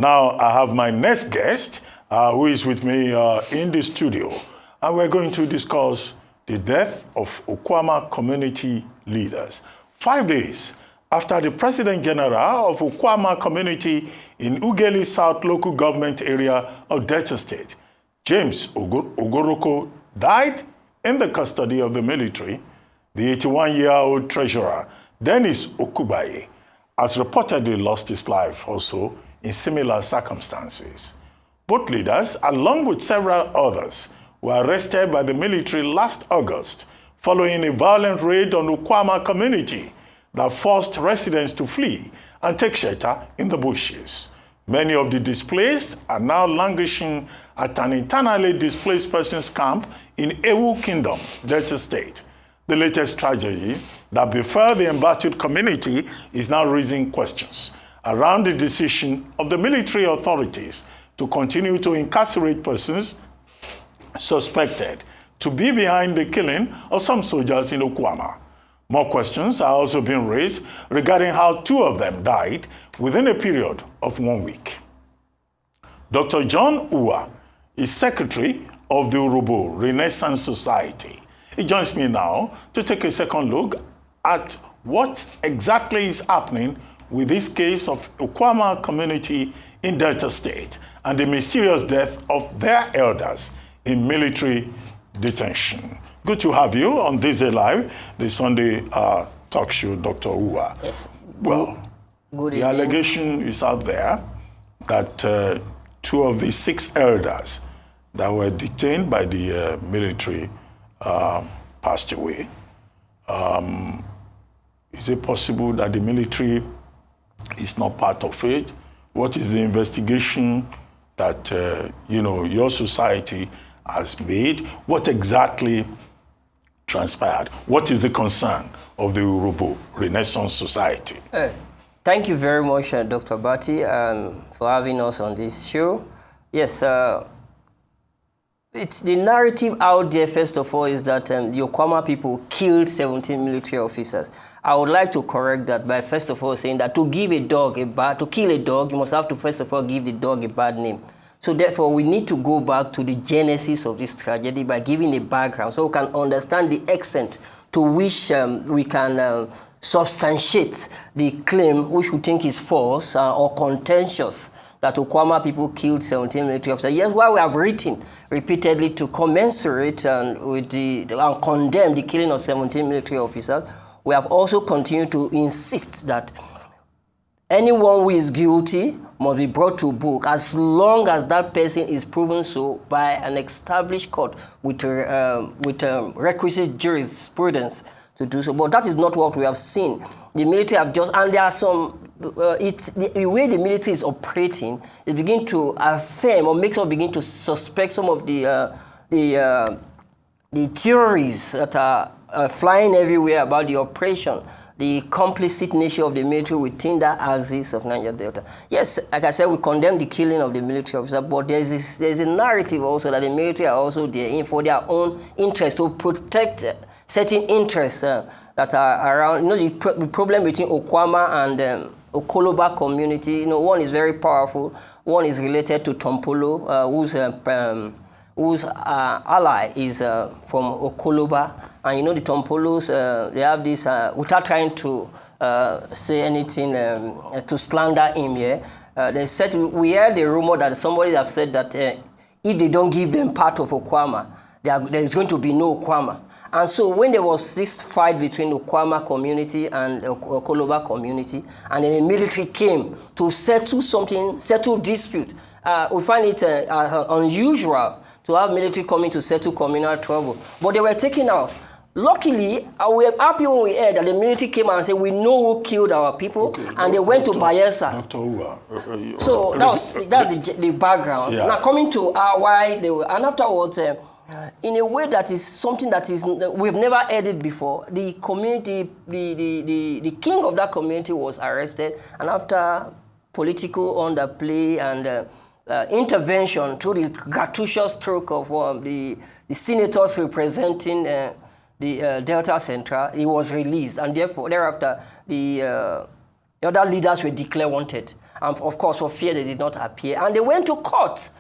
Now, I have my next guest who is with me in the studio, and we're going to discuss the death of Okuama community leaders. 5 days after the President General of Okuama community in Ughelli South local government area of Delta State, James Ogoroko, died in the custody of the military, the 81-year-old treasurer, Dennis Okubaye, has reportedly lost his life also in similar circumstances. Both leaders, along with several others, were arrested by the military last August following a violent raid on Okuama community that forced residents to flee and take shelter in the bushes. Many of the displaced are now languishing at an internally displaced persons camp in Ewu Kingdom, Delta State. The latest tragedy that befell the embattled community is now raising questions around the decision of the military authorities to continue to incarcerate persons suspected to be behind the killing of some soldiers in Okuama. More questions are also being raised regarding how 2 of them died within a period of 1 week. Dr. John Uwa is secretary of the Urobo Renaissance Society. He joins me now to take a second look at what exactly is happening with this case of Okuama community in Delta State and the mysterious death of their elders in military detention. Good to have you on This Day Live, the Sunday talk show, Dr. Uwa. Yes. Well, good the allegation is out there that 2 of the 6 elders that were detained by the military passed away. Is it possible that the military is not part of it? What is the investigation that your society has made? What exactly transpired? What is the concern of the Urobo Renaissance Society? Thank you very much, Dr. Bati, for having us on this show. Yes, it's the narrative out there, first of all, is that the Okuama people killed 17 military officers. I would like to correct that by first of all saying that to kill a dog, you must have to first of all give the dog a bad name. So therefore, we need to go back to the genesis of this tragedy by giving a background so we can understand the extent to which we can substantiate the claim, which we think is false or contentious, that Okuama people killed 17 military officers. Yes, why we have written repeatedly to commensurate with and condemn the killing of 17 military officers, we have also continued to insist that anyone who is guilty must be brought to book as long as that person is proven so by an established court with requisite jurisprudence to do so. But that is not what we have seen. The military have just, and there are some, the way the military is operating, it begin to affirm or makes us begin to suspect some of the theories that are flying everywhere about the operation, the complicit nature of the military within that axis of Niger Delta. Yes, like I said, we condemn the killing of the military officer, but there's a narrative also that the military are also there in for their own interest to protect certain interests that are around. The problem between Okuama and Okoloba community, one is very powerful. One is related to Tompolo, whose ally is from Okoloba. And the Tompolos, they have this, without trying to say anything to slander him here, they said, we heard the rumor that somebody have said that if they don't give them part of Okuama, there is going to be no Okuama. And so when there was this fight between the Okuama community and the Okoloba community, and then the military came to settle dispute, we find it unusual to have military coming to settle communal trouble. But they were taken out. Luckily, we were happy when we heard that the military came and said, we know who killed our people, and they went to Bayelsa. Dr. Uwa. So that's the background. Yeah. Now coming to why they were, and afterwards, in a way that is something that is we've never heard it before. The community, the king of that community was arrested, and after political underplay and intervention through the gratuitous stroke of the senators representing the Delta Central, he was released, and therefore thereafter the other leaders were declared wanted. And of course, for fear they did not appear. And they went to court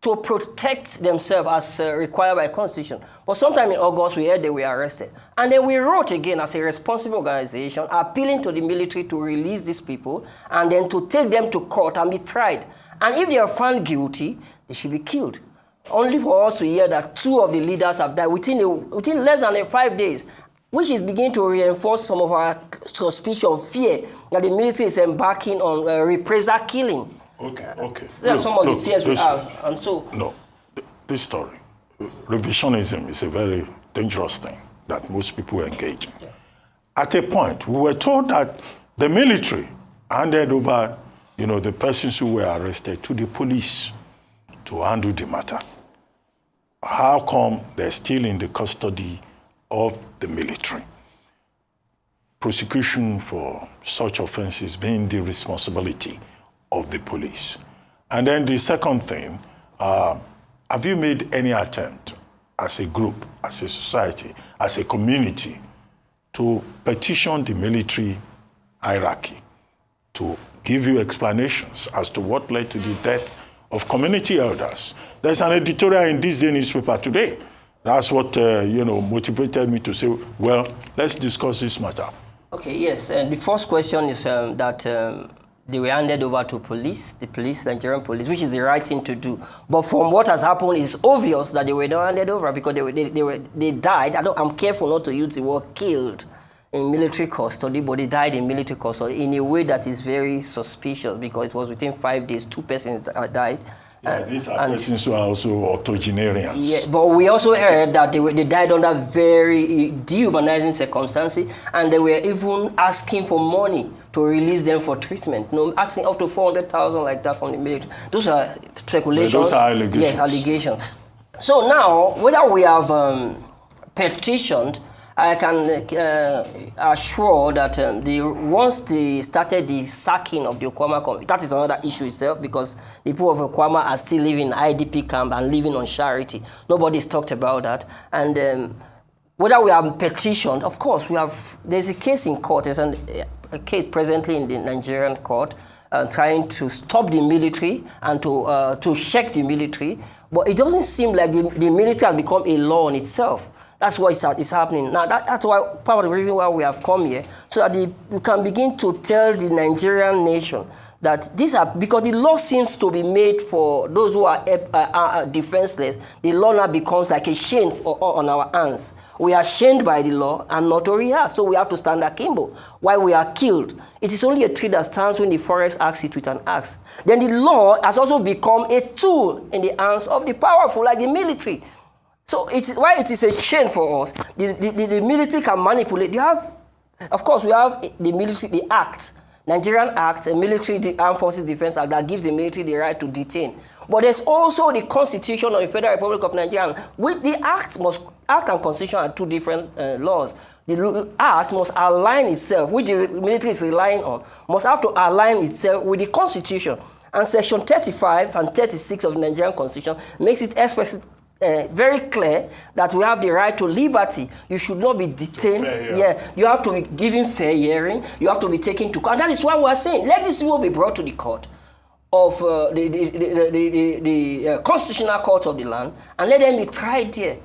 to protect themselves as required by Constitution. But sometime in August, we heard they were arrested. And then we wrote again as a responsible organization, appealing to the military to release these people and then to take them to court and be tried. And if they are found guilty, they should be killed. Only for us to hear that 2 of the leaders have died within less than 5 days, which is beginning to reinforce some of our suspicion, fear that the military is embarking on reprisal killing. Okay. That's some of the fears we have. And so, no, this story, revisionism is a very dangerous thing that most people engage in. Yeah. At a point, we were told that the military handed over, the persons who were arrested to the police to handle the matter. How come they're still in the custody of the military? Prosecution for such offenses being the responsibility of the police. And then the second thing, have you made any attempt as a group, as a society, as a community to petition the military hierarchy to give you explanations as to what led to the death of community elders? There's an editorial in this day newspaper today. That's what motivated me to say, well, let's discuss this matter. Okay, yes. And the first question is that they were handed over to police, Nigerian police, which is the right thing to do. But from what has happened, it's obvious that they were not handed over because they died. I'm careful not to use the word killed in military custody, but they died in military custody in a way that is very suspicious because it was within 5 days, 2 persons died. Yeah, these are persons who are also octogenarians. Yeah, but we also heard that they died under very dehumanizing circumstances, and they were even asking for money to release them for treatment. Asking up to 400,000 like that from the military. Those are speculations. Those are allegations. Yes, allegations. So now, whether we have petitioned, I can assure that once they started the sacking of the Okuama community, that is another issue itself because the people of Okuama are still living in IDP camp and living on charity. Nobody's talked about that. And whether we have petitioned, of course, there's a case in court. There's a case presently in the Nigerian court trying to stop the military and to check the military. But it doesn't seem like the military has become a law in itself. That's what is happening. Now, that's why part of the reason why we have come here, so that we can begin to tell the Nigerian nation that because the law seems to be made for those who are defenseless. The law now becomes like a chain on our hands. We are chained by the law and not to react, so we have to stand akimbo while we are killed. It is only a tree that stands when the forest acts it with an axe. Then the law has also become a tool in the hands of the powerful, like the military. So why it is a shame for us. The military can manipulate. Of course, we have the military, the Act, Nigerian Act, a military, the Armed Forces Defense Act that gives the military the right to detain. But there's also the Constitution of the Federal Republic of Nigeria. With the Act and Constitution are 2 different laws. The Act must align itself, which the military is relying on, must have to align itself with the Constitution. And Section 35 and 36 of the Nigerian Constitution makes it expressly very clear that we have the right to liberty. You should not be detained. You have to be given fair hearing. You have to be taken to court. And that is why we are saying, let this will be brought to the court of the constitutional court of the land, and let them be tried there.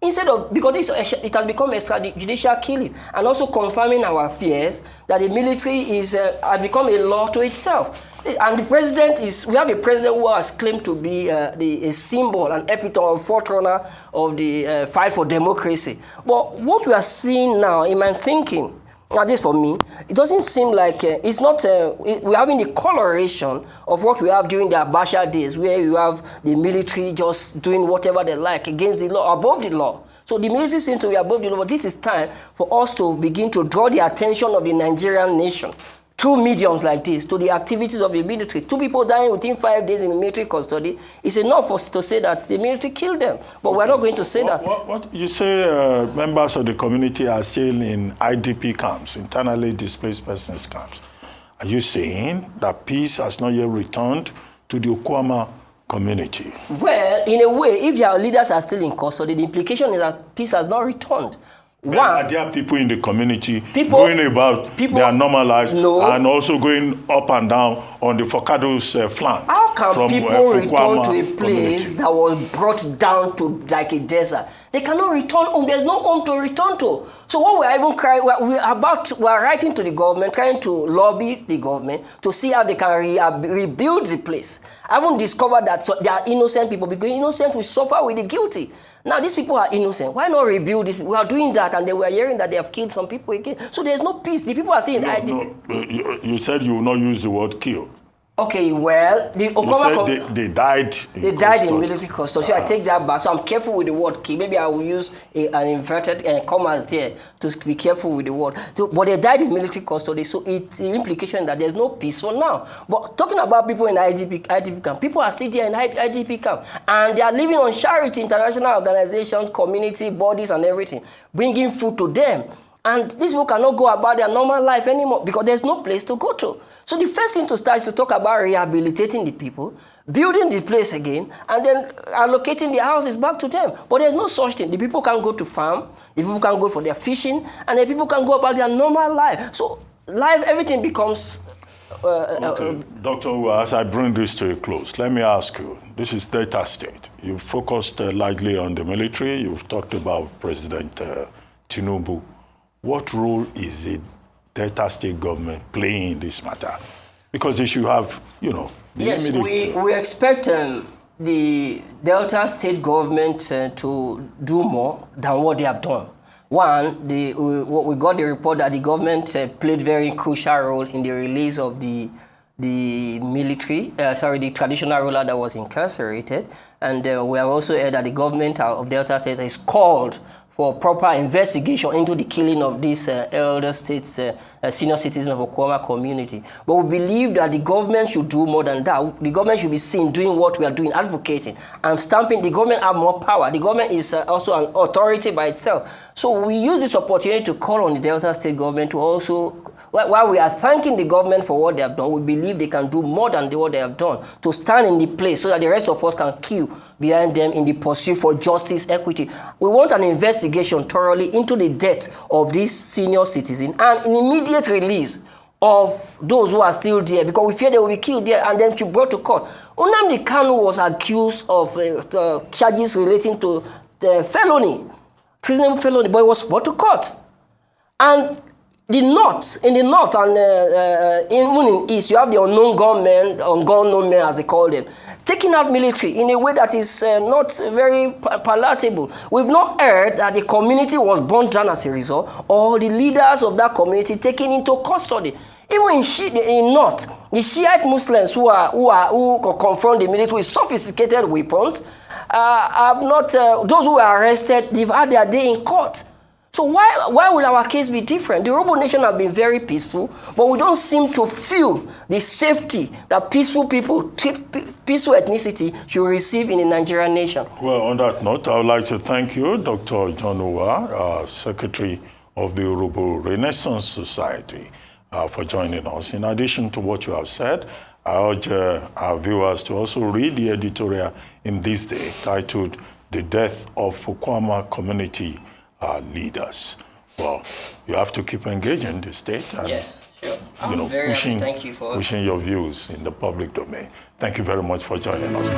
Instead of, because it has become extrajudicial killing, and also confirming our fears that the military has become a law to itself. And the president we have a president who has claimed to be a symbol, an epitome, forerunner of the fight for democracy. But what we are seeing now, in my thinking, at least for me, it doesn't seem like it's not, we're having the coloration of what we have during the Abacha days, where you have the military just doing whatever they like against the law, above the law. So the military seems to be above the law, but this is time for us to begin to draw the attention of the Nigerian nation through mediums like this to the activities of the military. 2 people dying within 5 days in the military custody is enough for us to say that the military killed them. But we're not going to say that. What you say members of the community are still in IDP camps, internally displaced persons camps. Are you saying that peace has not yet returned to the Okuama community? Well, in a way, if their leaders are still in custody, the implication is that peace has not returned. Are there people in the community going about their normal lives and also going up and down on the Focados flank? How can people return to a place that was brought down to like a desert? They cannot return home. There's no home to return to. So what we're even crying, we're writing to the government, trying to lobby the government to see how they can rebuild the place. I haven't discovered that there are innocent people, because innocent will suffer with the guilty. Now these people are innocent. Why not rebuild this? We are doing that, and they were hearing that they have killed some people again. So there's no peace. The people are saying, you said you will not use the word kill. Okay, well, the Okuama they died. They died in military custody. So I take that back. So I'm careful with the word kill. Maybe I will use an inverted commas there to be careful with the word. So, but they died in military custody. So it's the implication that there's no peace for now. But talking about people in IDP camp, people are still there in IDP camp, and they are living on charity, international organizations, community bodies, and everything, bringing food to them. And these people cannot go about their normal life anymore because there's no place to go to. So the first thing to start is to talk about rehabilitating the people, building the place again, and then allocating the houses back to them. But there's no such thing. The people can go to farm, the people can go for their fishing, and the people can go about their normal life. So life, everything becomes... okay. Dr. as I bring this to a close, let me ask you, this is Delta State. You've focused largely on the military. You've talked about President Tinubu. What role is the Delta State government playing in this matter? Because they should have, Yes, we expect the Delta State government to do more than what they have done. One, we got the report that the government played very crucial role in the release of the traditional ruler that was incarcerated. And we have also heard that the government of Delta State has called for proper investigation into the killing of these elder states, senior citizens of Okuama community. But we believe that the government should do more than that. The government should be seen doing what we are doing, advocating and stamping. The government have more power. The government is also an authority by itself. So we use this opportunity to call on the Delta State government to also, while we are thanking the government for what they have done, we believe they can do more than what they have done to stand in the place so that the rest of us can queue behind them in the pursuit for justice, equity. We want an investigation thoroughly into the death of these senior citizens and an immediate release of those who are still there, because we fear they will be killed there and then to be brought to court. Nnamdi Kanu was accused of charges relating to the felony, treasonable felony, but he was brought to court. And in the north and even in east, you have the unknown men, as they call them, taking out military in a way that is not very palatable. We've not heard that the community was burnt down as a result, or the leaders of that community taken into custody. Even in north, the Shiite Muslims who confront the military with sophisticated weapons have not. Those who were arrested, they've had their day in court. So why will our case be different? The Yoruba nation have been very peaceful, but we don't seem to feel the safety that peaceful people, peaceful ethnicity should receive in the Nigerian nation. Well, on that note, I would like to thank you, Dr. John Owa, Secretary of the Yoruba Renaissance Society, for joining us. In addition to what you have said, I urge our viewers to also read the editorial in This Day titled "The Death of Okuama Community Leaders." Well, you have to keep engaging the state and sure. pushing your views in the public domain. Thank you very much for joining us.